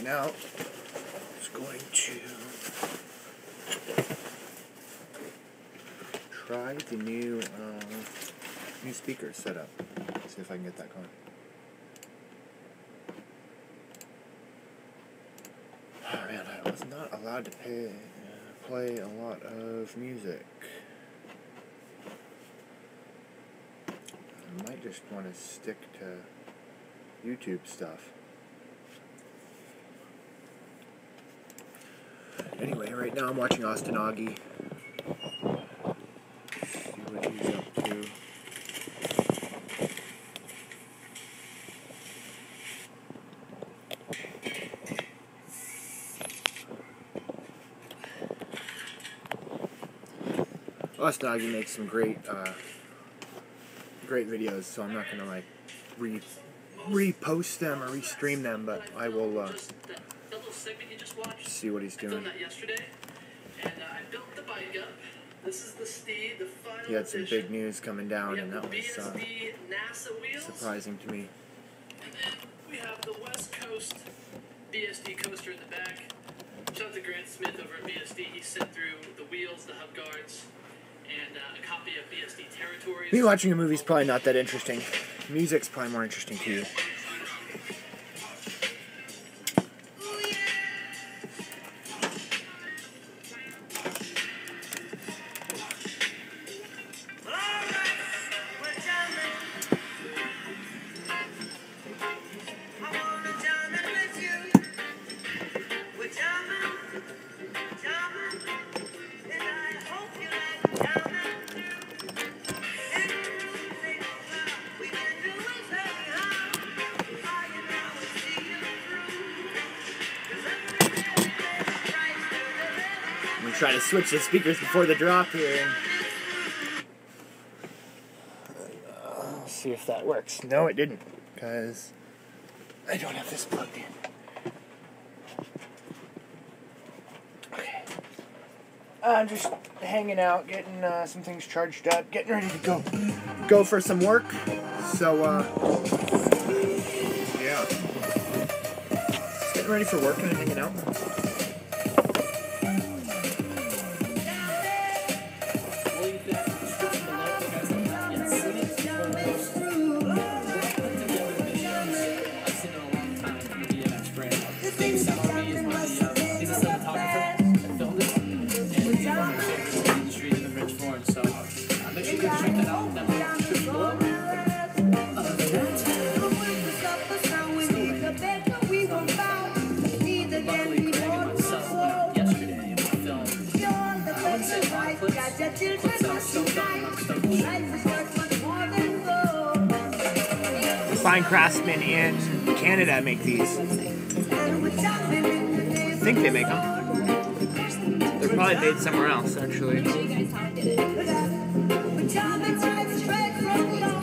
now is going to try the new speaker setup. See if I can get that going. Oh man, I was not allowed to play a lot of music. I might just want to stick to YouTube stuff. Anyway, right now I'm watching Augie. See what he's up to. Augie makes some great videos, so I'm not gonna like repost them or restream them, but I will see what he's doing. He had some big news coming down, and that was surprising to me. And then we have the West Coast BSD coaster in the back. Shout out to Grant Smith over at BSD. He sent through the wheels, the hub guards, and a copy of BSD Territories. Me watching a movie is probably not that interesting. Music's probably more interesting to you. Try to switch the speakers before the drop here. See if that works. No, it didn't, because I don't have this plugged in. Okay. I'm just hanging out, getting some things charged up, getting ready to go for some work. So, yeah. Just getting ready for work and hanging out. Fine craftsmen in Canada make these. I think they make them. They're probably made somewhere else, actually.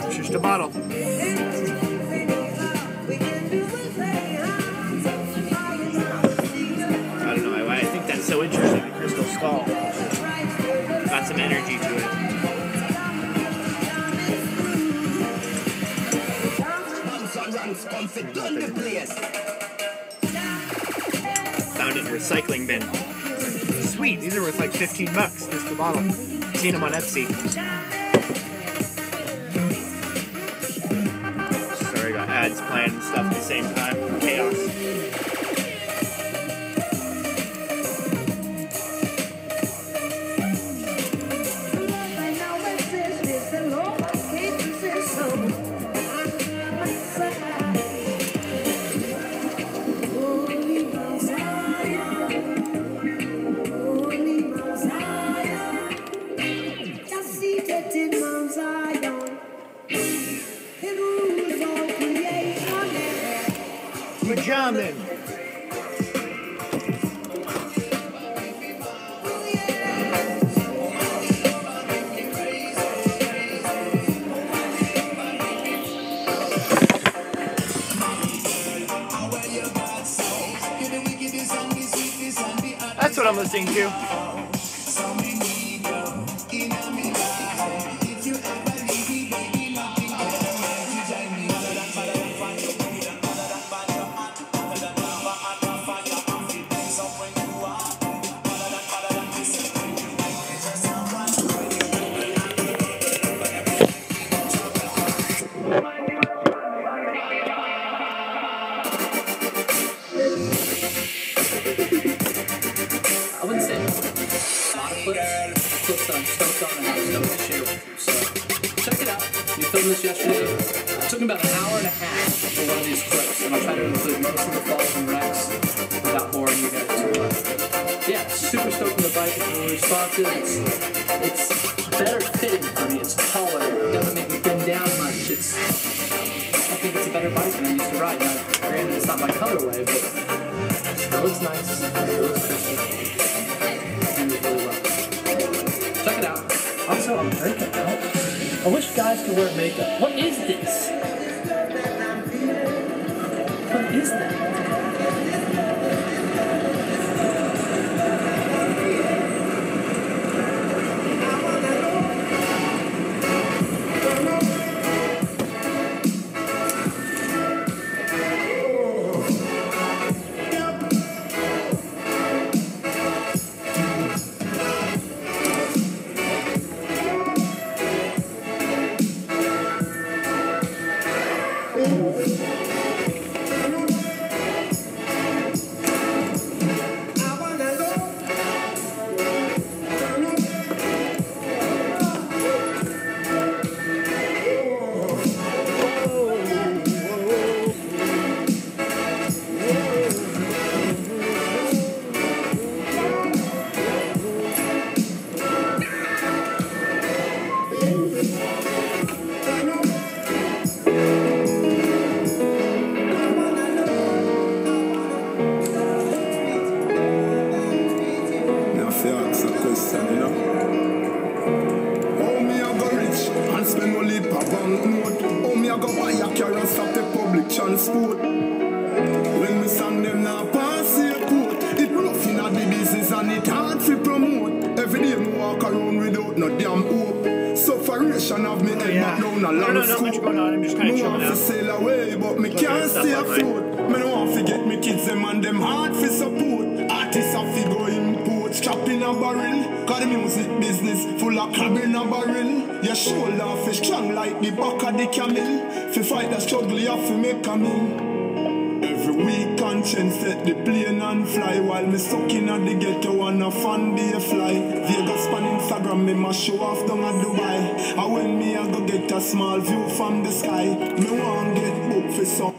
It's just a bottle. I don't know why I think that's so interesting, the crystal skull. Got some energy to it. Found it in a recycling bin. Sweet, these are worth like $15 just a bottle. Seen them on Etsy. Sorry, I got ads playing and stuff at the same time. Chaos. Jamming. That's what I'm listening to. filmed this yesterday. It took me about an hour and a half for one of these clips, and I'll try to include most of the falls and wrecks without boring you guys too much. But yeah, super stoked on the bike. It's really responsive. It's better fitting for me. It's taller. It doesn't make me bend down much. I think it's a better bike than I used to ride. Now, granted, it's not my colorway, but it still looks nice. It looks crispy. It moves really well. Check it out. Also, I'm breaking out. I wish guys could wear makeup. What is this? What is that? Transport. When we sang them now pass the court, it rough in the business and it hard to promote. Every day we walk around without no damn hope. Sufferation of me head back down a long not much going on. I'm just kind of chilling out. Me want to sail away, but me can't stay afloat. Me no want to get me kids them and them hard for support. Artists have to go import, strap in a barrel. Cause the music business full of crab in a barrel. Your shoulder fi strong like the back of the camel. Fi fight the struggle you have to make a meal. Every week conscience set the plane and fly. While me stuck in at the ghetto and a fun day fly. Vegas on Instagram me must show off down at Dubai. And when me I go get a small view from the sky, me want get booked for some.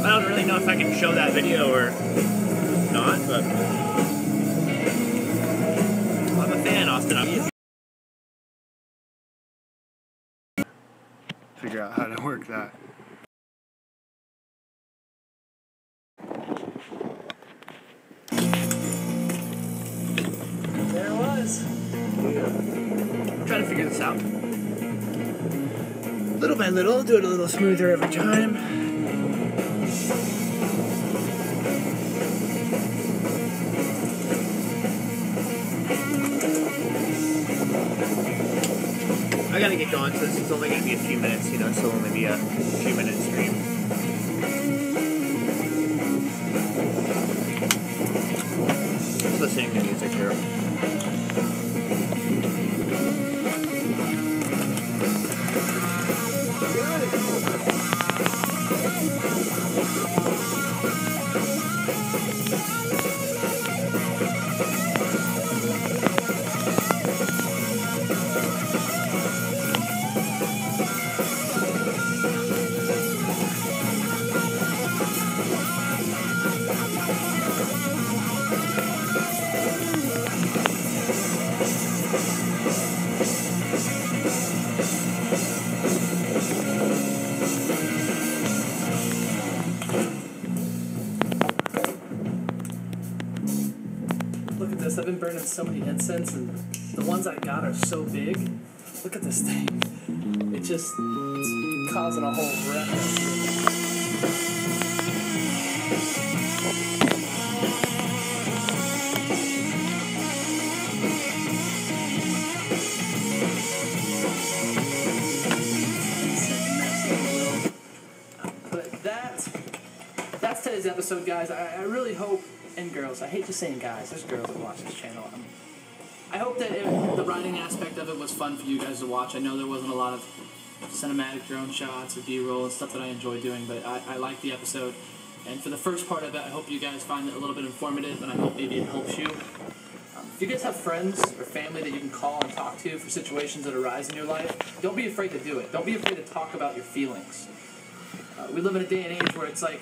I don't really know if I can show that video or not, but I'm a fan, Austin. Figure out how to work that. There it was. I'm trying to figure this out. Little by little, do it a little smoother every time. I gotta get going, so this is only gonna be a few minutes, you know, so it'll only be a few minute stream. Just listening to music here. sent so many incense, and the ones I got are so big. Look at this thing. It's causing a whole wreck. But that's today's episode, guys. I really hope, and girls, I hate just saying guys, there's girls that watch this channel. I hope that the writing aspect of it was fun for you guys to watch. I know there wasn't a lot of cinematic drone shots or B-roll and stuff that I enjoy doing, but I like the episode. And for the first part of it, I hope you guys find it a little bit informative, and I hope maybe it helps you. If you guys have friends or family that you can call and talk to for situations that arise in your life, don't be afraid to do it. Don't be afraid to talk about your feelings. We live in a day and age where it's like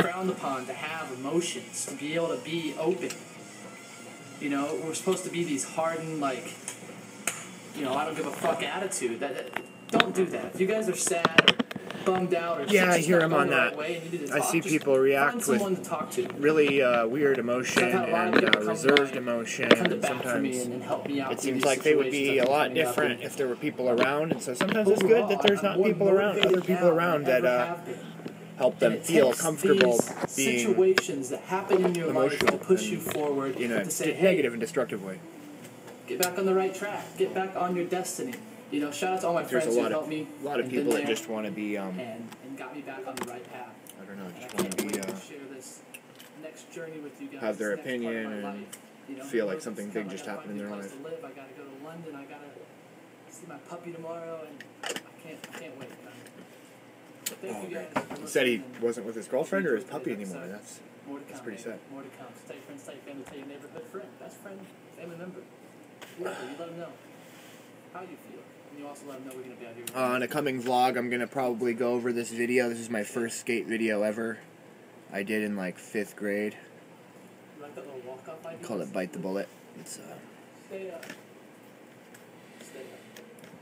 frowned upon to have emotions, to be able to be open. You know, we're supposed to be these hardened, like, you know, I don't give a fuck attitude. Don't do that. If you guys are sad or bummed out or yeah, I hear him on right that. Way and you need to I talk, see people react with to talk to. really weird emotion and reserved emotion, and sometimes it seems like they would be a lot different if there were people around, and so sometimes it's good that there's not people around, other people around that help them feel comfortable being situations that happen in your life to push you forward, in a to say, negative and destructive way. Get back on the right track. Get back on your destiny. You know, shout out to all my friends who helped me. A lot of people that just want to be and got me back on the right path. I don't know, just want to be share this next journey with you guys, have their opinion and feel like something big just happened in their life. I gotta go to London. I gotta see my puppy tomorrow, and I can't wait. Thank you guys. He said he wasn't with his girlfriend or his puppy anymore. That's pretty sad. More to come. Tell your friends, tell your family, tell your neighborhood friend, best friend, family member. You let them know how you feel. And you also let them know we're going to be out here. On a coming vlog, I'm going to probably go over this video. This is my first skate video ever. I did in like 5th grade. You like that little walk-off idea? Called it Bite the Bullet. It's Stay up.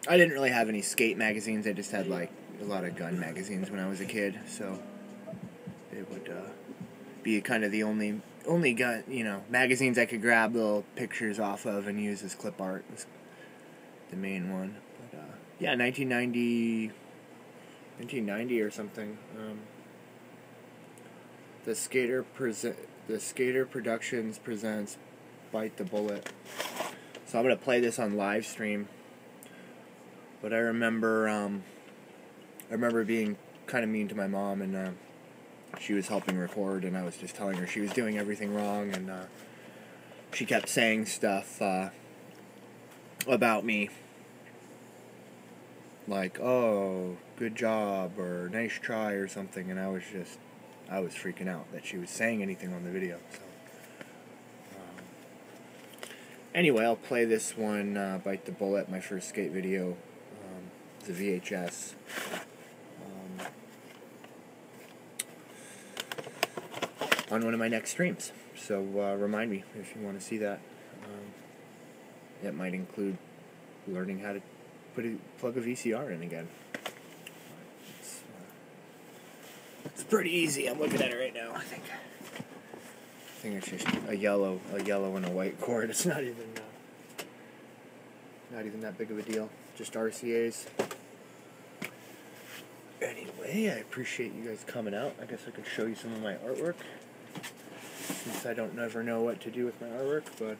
I didn't really have any skate magazines. I just had like a lot of gun magazines when I was a kid, so it would be kind of the only gun, magazines I could grab little pictures off of and use as clip art. Was the main one. But yeah, 1990 or something. The Skater Productions presents Bite the Bullet. So I'm gonna play this on live stream. But I remember being kind of mean to my mom, and she was helping record, and I was just telling her she was doing everything wrong, and she kept saying stuff about me, like, oh, good job, or nice try, or something, and I was freaking out that she was saying anything on the video, so. Anyway, I'll play this one, Bite the Bullet, my first skate video. It's a VHS. On one of my next streams. So remind me if you want to see that. It might include learning how to plug a VCR in again. It's pretty easy. I'm looking at it right now. I think it's just a yellow and a white cord. It's not even that big of a deal. Just RCAs. Anyway, I appreciate you guys coming out. I guess I could show you some of my artwork, since I don't never know what to do with my artwork, but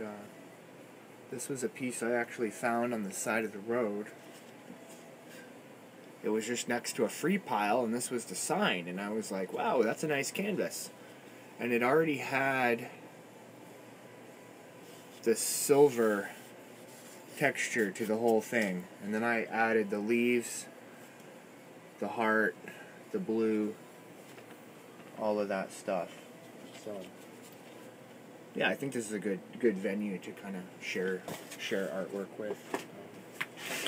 this was a piece I actually found on the side of the road. It was just next to a free pile, and this was the sign, and I was like, wow, that's a nice canvas. And it already had the silver texture to the whole thing, and then I added the leaves, the heart, the blue, all of that stuff. So yeah, I think this is a good venue to kind of share artwork with.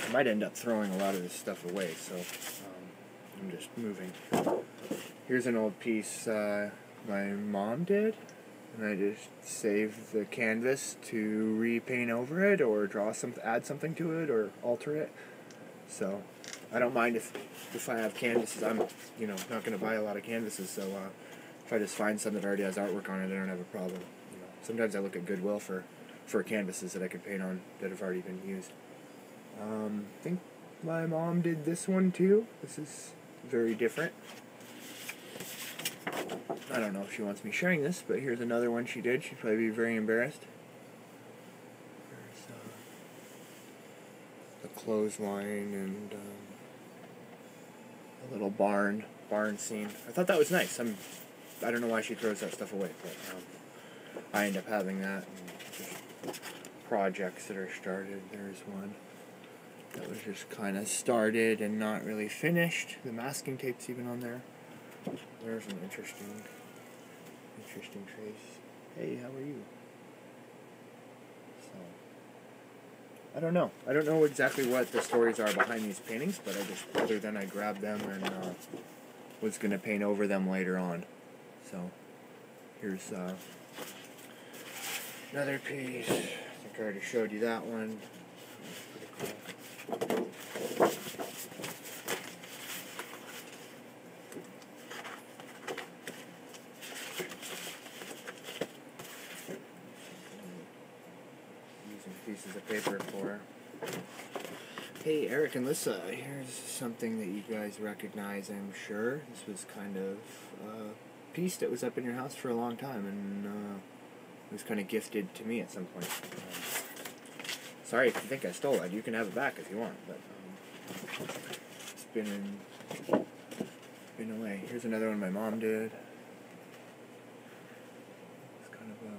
I might end up throwing a lot of this stuff away, so I'm just moving. Here's an old piece my mom did, and I just saved the canvas to repaint over it, or add something to it, or alter it. So I don't mind if I have canvases. I'm not going to buy a lot of canvases, so if I just find some that already has artwork on it, I don't have a problem. Sometimes I look at Goodwill for for canvases that I could paint on that have already been used. I think my mom did this one too. This is very different. I don't know if she wants me sharing this, but here's another one she did. She'd probably be very embarrassed. There's the clothesline and a little barn scene. I thought that was nice. I don't know why she throws that stuff away, but I end up having that. And just projects that are started. There's one that was just kind of started and not really finished. The masking tape's even on there. There's an interesting trace. Hey, how are you? So, I don't know. I don't know exactly what the stories are behind these paintings, but other than I grabbed them and was going to paint over them later on. So, here's another piece. I think I already showed you that one. That's pretty cool. Pieces of paper for. Hey, Eric and Lissa, here's something that you guys recognize, I'm sure. This was kind of a piece that was up in your house for a long time, and it was kind of gifted to me at some point. Sorry if you think I stole it. You can have it back if you want, but it's been away. Here's another one my mom did. It's kind of a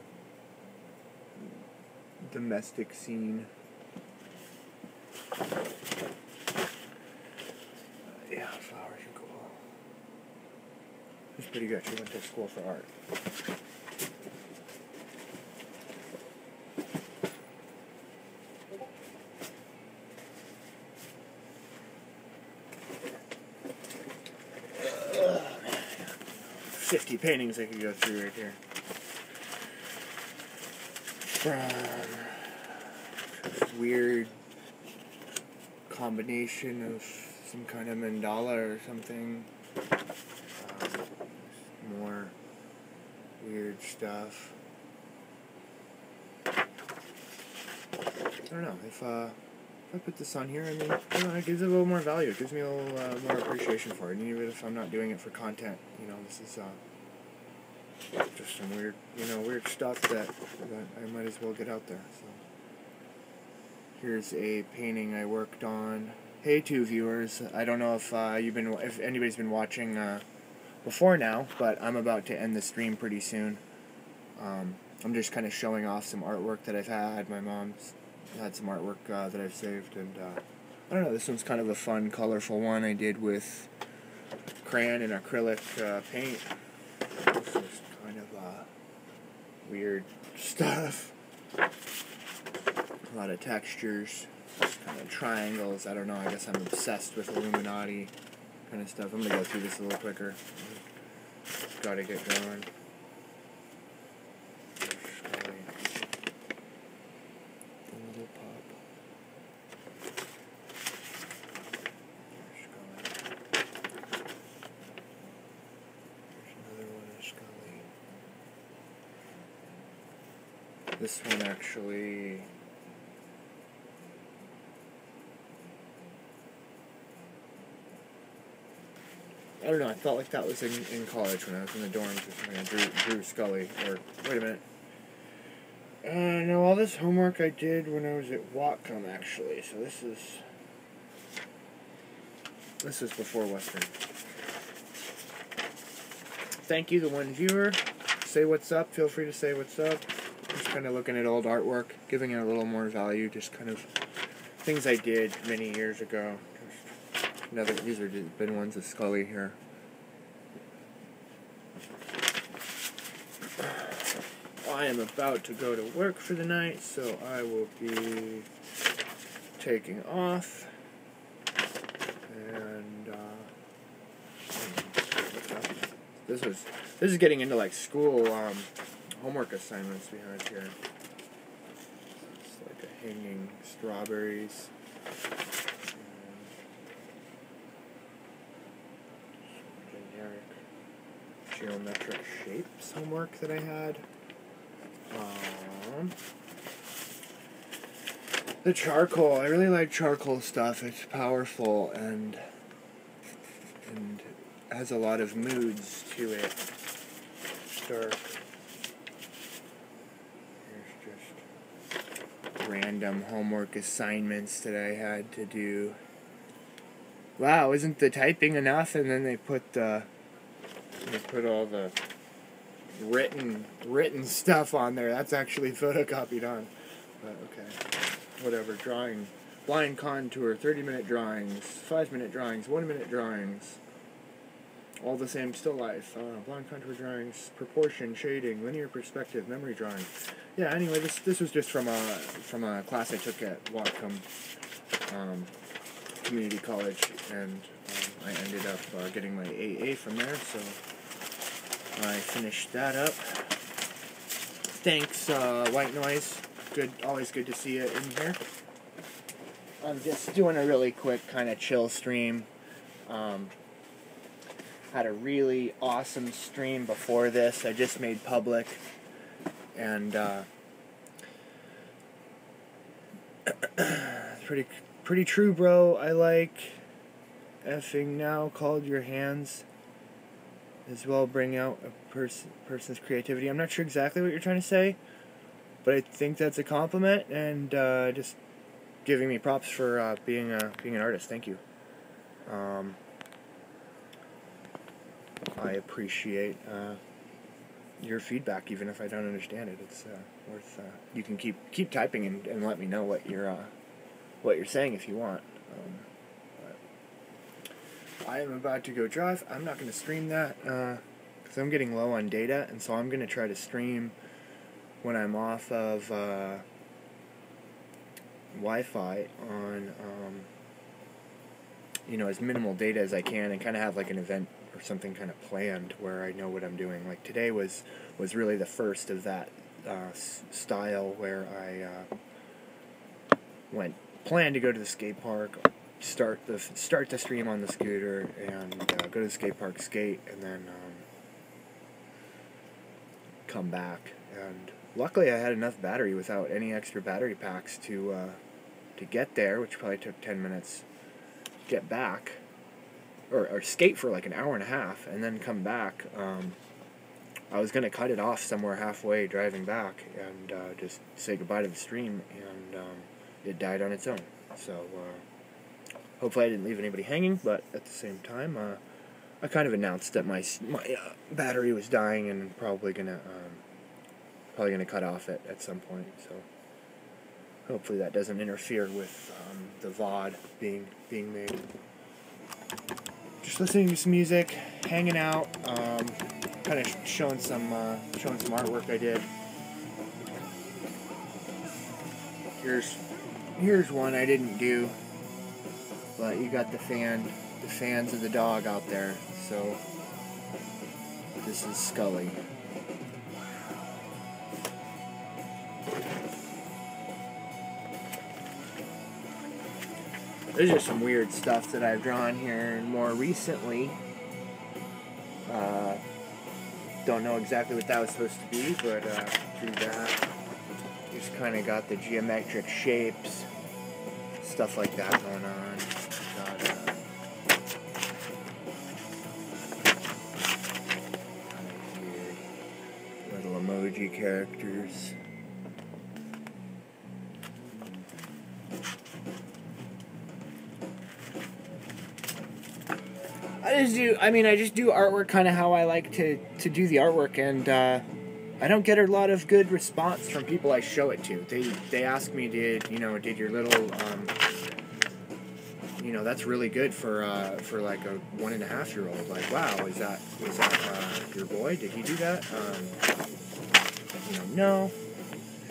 domestic scene. Yeah, flowers are cool. She's pretty good. She went to school for art. Man. 50 paintings I could go through right here. Weird combination of some kind of mandala or something. More weird stuff. I don't know, if I put this on here, I mean, you know, it gives it a little more value. It gives me a little more appreciation for it. And even if I'm not doing it for content, you know, this is just some weird stuff that I might as well get out there. So here's a painting I worked on. Hey, two viewers. I don't know if if anybody's been watching before now, but I'm about to end the stream pretty soon. I'm just kind of showing off some artwork that I've had. My mom's had some artwork that I've saved, and I don't know. This one's kind of a fun, colorful one I did with crayon and acrylic paint. This is kind of weird stuff. A lot of textures, kind of triangles. I don't know. I guess I'm obsessed with Illuminati kind of stuff. I'm gonna go through this a little quicker. Gotta get going. The little pup. There's another one of Scully. This one actually. I don't know, I felt like that was in college when I was in the dorms or something. I drew Scully, or, wait a minute. No, all this homework I did when I was at Whatcom, actually, so this is before Western. Thank you, the one viewer. Say what's up, feel free to say what's up. Just kind of looking at old artwork, giving it a little more value, just kind of things I did many years ago. These are been ones of Scully here. I am about to go to work for the night, so I will be taking off. And this is getting into like school homework assignments we had here. It's like a hanging strawberries. Geometric shapes homework that I had. The charcoal, I really like charcoal stuff. It's powerful and has a lot of moods to it. Dark. Here's just random homework assignments that I had to do. Wow, isn't the typing enough? And then they put all the written stuff on there. That's actually photocopied on. But okay. Whatever, drawing, blind contour, 30-minute drawings, 5-minute drawings, 1-minute drawings, all the same still life, blind contour drawings, proportion, shading, linear perspective, memory drawing. Yeah, anyway, this was just from a class I took at Whatcom Community College, and I ended up getting my AA from there, so I finished that up. Thanks, White Noise. Good, always good to see you in here. I'm just doing a really quick kind of chill stream. Had a really awesome stream before this. I just made public, and pretty true, bro. I like effing now called your hands as well. Bring out a person's creativity. I'm not sure exactly what you're trying to say, but I think that's a compliment, and just giving me props for being an artist. Thank you. I appreciate your feedback, even if I don't understand it. It's worth. You can keep typing and let me know what you're saying if you want. But I am about to go drive. I'm not going to stream that because I'm getting low on data, and so I'm going to try to stream when I'm off of Wi-Fi on as minimal data as I can, and kind of have like an event or something kind of planned where I know what I'm doing. Like today was really the first of that style where I planned to go to the skate park, start the stream on the scooter, and go to the skate park, skate, and then come back. And luckily I had enough battery without any extra battery packs to get there, which probably took 10 minutes. Get back, or skate for like an hour and a half, and then come back. I was going to cut it off somewhere halfway driving back and just say goodbye to the stream, and it died on its own. So hopefully I didn't leave anybody hanging, but at the same time I kind of announced that my battery was dying, and probably gonna cut off it at some point. So hopefully that doesn't interfere with the VOD being made. Just listening to some music, hanging out, kind of showing some artwork I did. Here's one I didn't do, but you got the fans of the dog out there. So this is Scully. There's just some weird stuff that I've drawn here more recently. Don't know exactly what that was supposed to be, but through that, just kind of got the geometric shapes, stuff like that going on. Got little emoji characters. I just do artwork kind of how I like to do the artwork, and I don't get a lot of good response from people I show it to. They ask me, did your little, that's really good for like a 1.5-year-old. Like, wow, was that your boy? Did he do that?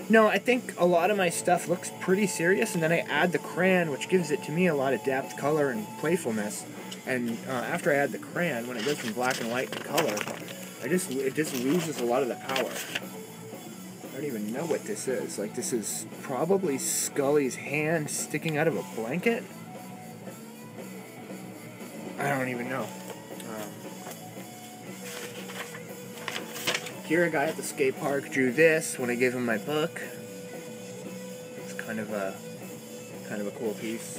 No, I think a lot of my stuff looks pretty serious, and then I add the crayon, which gives it to me a lot of depth, color, and playfulness. And after I add the crayon, when it goes from black and white to color, it just loses a lot of the power. I don't even know what this is. Like, this is probably Scully's hand sticking out of a blanket? I don't even know. Here, a guy at the skate park drew this when I gave him my book. It's kind of a kind of a cool piece.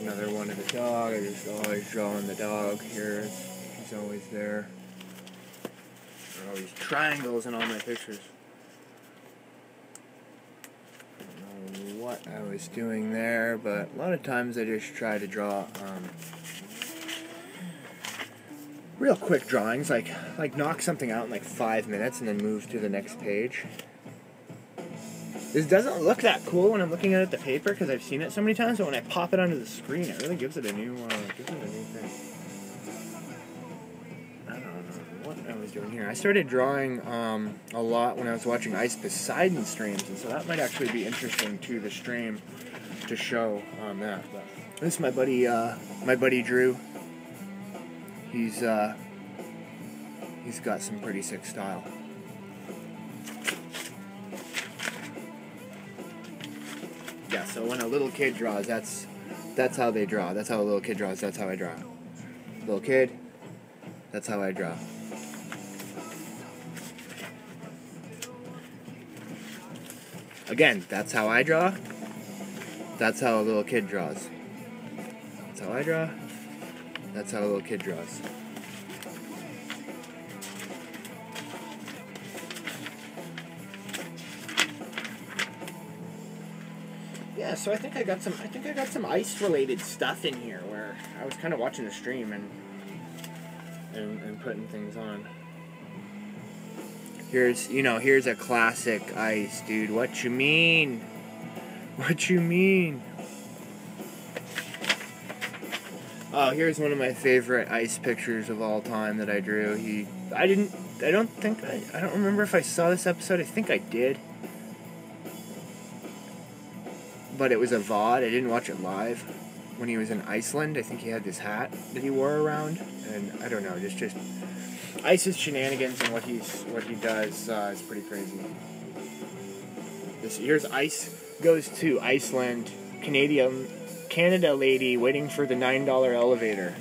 Another one of the dog. I just always drawing the dog here. He's always there. There are always triangles in all my pictures. I don't know what I was doing there, but a lot of times I just try to draw real quick drawings, like knock something out in like 5 minutes and then move to the next page. This doesn't look that cool when I'm looking at the paper because I've seen it so many times, but when I pop it onto the screen, it really gives it a new thing. I don't know what I was doing here. I started drawing a lot when I was watching Ice Poseidon streams, and so that might actually be interesting to the stream to show that. But this is my buddy Drew. He's got some pretty sick style. Yeah, so when a little kid draws, that's how they draw. That's how a little kid draws. That's how I draw. Little kid, that's how I draw. Again, that's how I draw. That's how a little kid draws. That's how I draw. That's how a little kid draws. Yeah, so I think I got some ice related stuff in here where I was kind of watching the stream and putting things on. Here's a classic ice, dude. What you mean? What you mean? Oh, here's one of my favorite ice pictures of all time that I drew. I don't remember if I saw this episode. I think I did. But it was a VOD. I didn't watch it live. When he was in Iceland, I think he had this hat that he wore around, and I don't know, just Ice's shenanigans and what he does is pretty crazy. Here's Ice goes to Iceland, Canada lady waiting for the $9 elevator.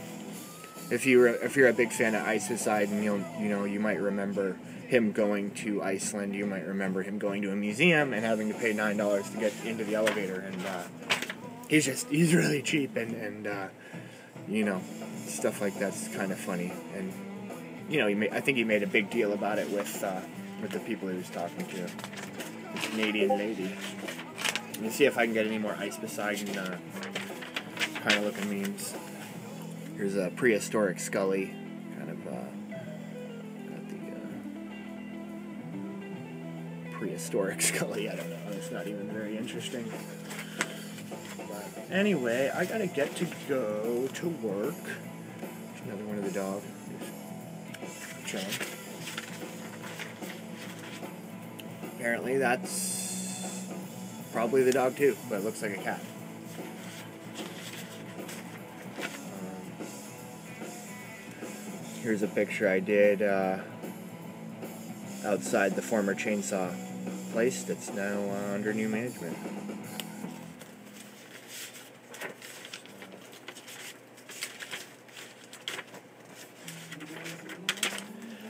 If you're a big fan of Ice Poseidon, you might remember him going to Iceland. You might remember him going to a museum and having to pay $9 to get into the elevator, and he's really cheap, and stuff like that's kind of funny, and I think he made a big deal about it with the people he was talking to, the Canadian lady. Let me see if I can get any more Ice Poseidon kind of looking memes. Here's a prehistoric Scully, kind of got the prehistoric Scully. I don't know. It's not even very interesting. But anyway, I gotta get to go to work. There's another one of the dog. Just chilling. Apparently, that's probably the dog too, but it looks like a cat. Here's a picture I did outside the former chainsaw place that's now under new management.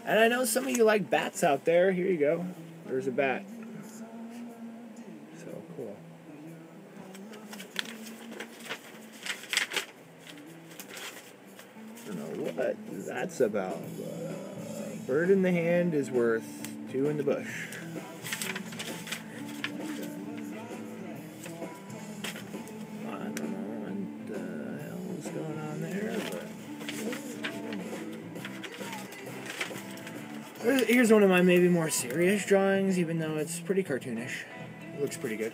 And I know some of you like bats out there. Here you go. There's a bat. So cool. I don't know what that's about. Bird in the hand is worth two in the bush. I don't know what the hell is going on there, but here's one of my maybe more serious drawings, even though it's pretty cartoonish. It looks pretty good.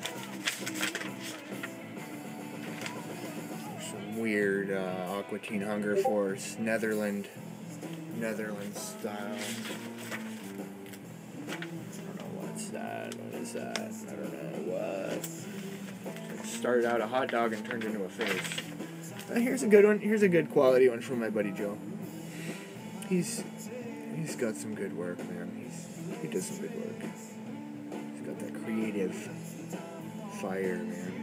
Some weird Aqua Teen Hunger Force Netherlands style. I don't know what's that. What is that? I don't know what. It started out a hot dog and turned into a face. Here's a good one. Here's a good quality one from my buddy Joe. He's got some good work, man. He does some good work. He's got that creative fire, man.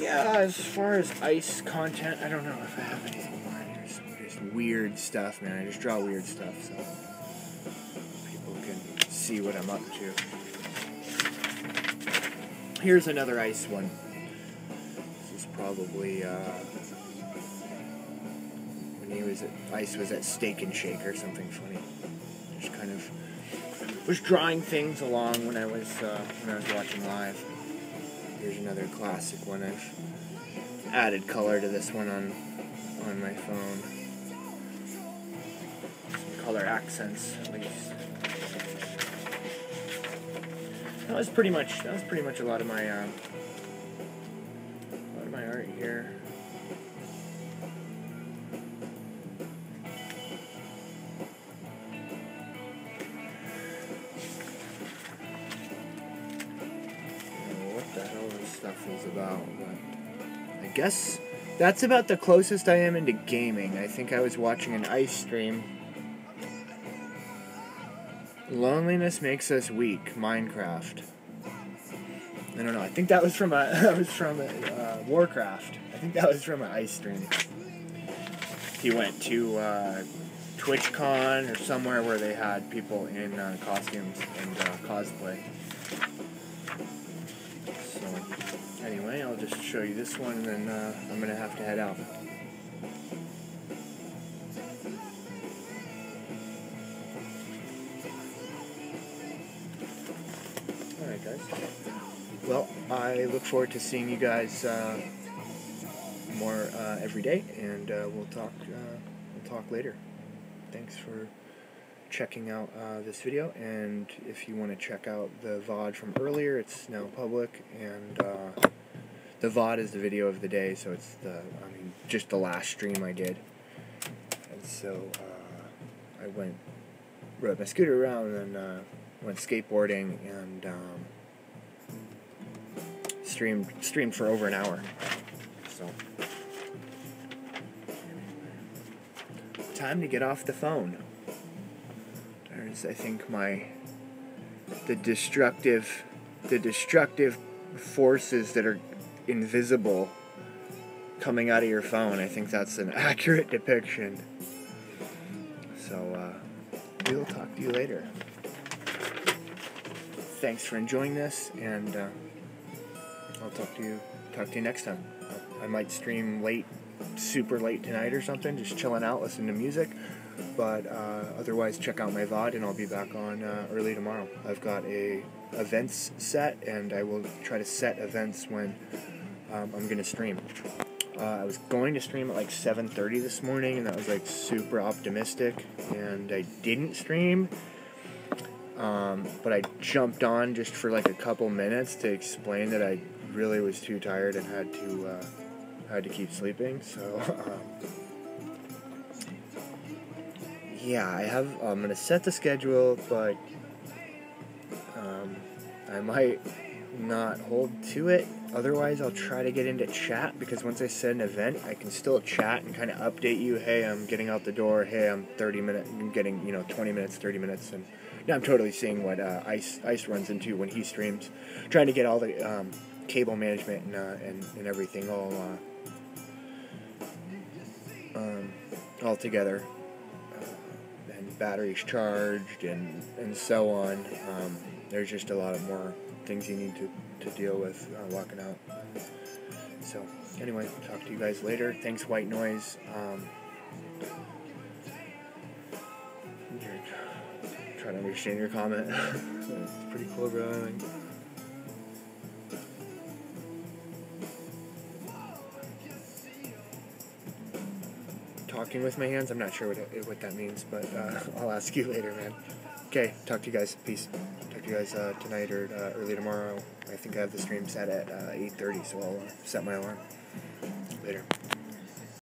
yeah, as far as ice content, I don't know if I have anything more. There's weird stuff, man. I just draw weird stuff, so people can see what I'm up to. Here's another ice one. This is probably when ice was at Steak and Shake or something funny. Just kind of was drawing things along when I was watching live. Here's another classic one. I've added color to this one on my phone. Some color accents, at least. That was pretty much a lot of my art here. Stuff is about, but I guess that's about the closest I am into gaming. I think I was watching an ice stream. Loneliness makes us weak. Minecraft. I don't know. I think that was from Warcraft. I think that was from an ice stream. He went to TwitchCon or somewhere where they had people in costumes and cosplay. Anyway, I'll just show you this one, and then I'm going to have to head out. Alright, guys. Well, I look forward to seeing you guys more every day, and we'll talk later. Thanks for checking out this video, and if you want to check out the VOD from earlier, it's now public, and the VOD is the video of the day, so it's just the last stream I did. And so I rode my scooter around and went skateboarding and streamed for over an hour. So time to get off the phone. There's, I think, the destructive forces that are invisible coming out of your phone. I think that's an accurate depiction. So we'll talk to you later. Thanks for enjoying this, and I'll talk to you next time. I might stream super late tonight or something, just chilling out, listening to music. But otherwise, check out my VOD, and I'll be back on early tomorrow. I've got events set, and I will try to set events when I'm going to stream. I was going to stream at like 7:30 this morning, and that was like super optimistic, and I didn't stream. But I jumped on just for like a couple minutes to explain that I really was too tired and had to keep sleeping. So yeah, I'm gonna set the schedule, but I might not hold to it. Otherwise, I'll try to get into chat, because once I set an event, I can still chat and kind of update you. Hey, I'm getting out the door. Hey, I'm 30 minutes. I'm getting 20 minutes, 30 minutes, and now I'm totally seeing what Ice runs into when he streams. Trying to get all the cable management and everything all together. Batteries charged and so on. There's just a lot of more things you need to deal with walking out. So anyway, talk to you guys later. Thanks, White Noise. Trying to understand your comment. It's pretty cool, bro. I think. Talking with my hands, I'm not sure what that means, but I'll ask you later, man. Okay, talk to you guys. Peace. Talk to you guys tonight or early tomorrow. I think I have the stream set at 8:30, so I'll set my alarm. Later.